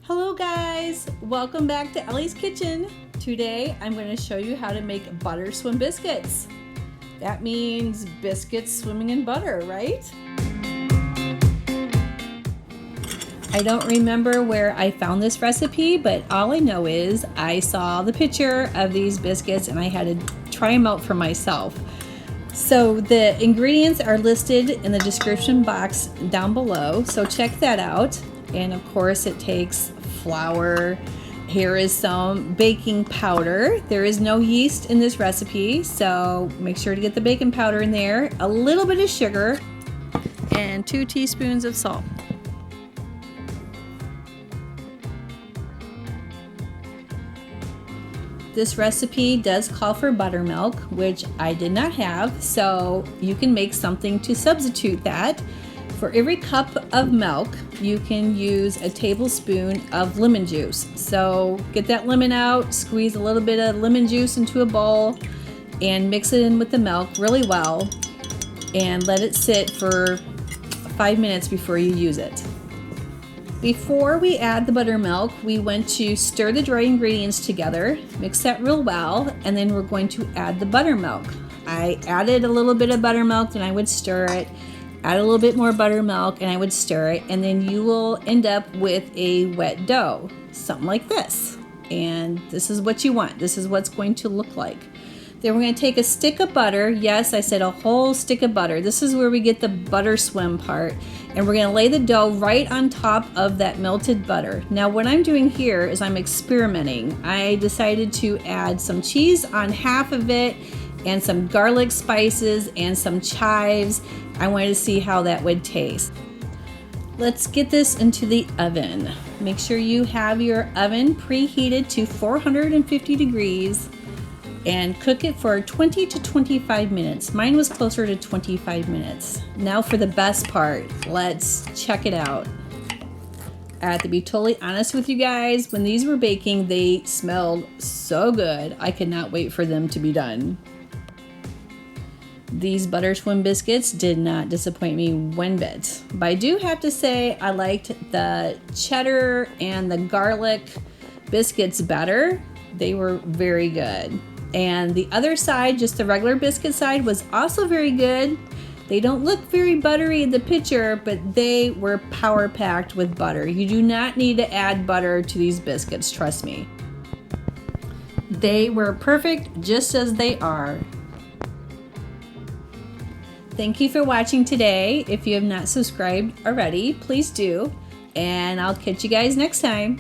Hello guys, welcome back to Ellie's Kitchen. Today I'm going to show you how to make butter swim biscuits. That means biscuits swimming in butter, right? I don't remember where I found this recipe, but all I know is I saw the picture of these biscuits and I had to try them out for myself. So the ingredients are listed in the description box down below, so check that out. And of course it takes flour. Here is some baking powder. There is no yeast in this recipe, so make sure to get the baking powder in there. A little bit of sugar and 2 teaspoons of salt. This recipe does call for buttermilk, which I did not have, so you can make something to substitute that. For every cup of milk, you can use a tablespoon of lemon juice. So get that lemon out, squeeze a little bit of lemon juice into a bowl, and mix it in with the milk really well, and let it sit for 5 minutes before you use it. Before we add the buttermilk, we want to stir the dry ingredients together, mix that real well, and then we're going to add the buttermilk. I added a little bit of buttermilk, then I would stir it, add a little bit more buttermilk, and I would stir it, and then you will end up with a wet dough, something like this. And this is what you want. This is what's going to look like. Then we're going to take a stick of butter. Yes, I said a whole stick of butter. This is where we get the butter swim part. And we're going to lay the dough right on top of that melted butter. Now what I'm doing here is I'm experimenting. I decided to add some cheese on half of it and some garlic spices and some chives. I wanted to see how that would taste. Let's get this into the oven. Make sure you have your oven preheated to 450 degrees and cook it for 20 to 25 minutes. Mine was closer to 25 minutes. Now for the best part, let's check it out. I have to be totally honest with you guys, when these were baking, they smelled so good. I could not wait for them to be done. These butter swim biscuits did not disappoint me one bit. But I do have to say I liked the cheddar and the garlic biscuits better. They were very good. And the other side, just the regular biscuit side, was also very good. They don't look very buttery in the picture, but they were power packed with butter. You do not need to add butter to these biscuits, trust me. They were perfect just as they are. Thank you for watching today. If you have not subscribed already, please do. And I'll catch you guys next time.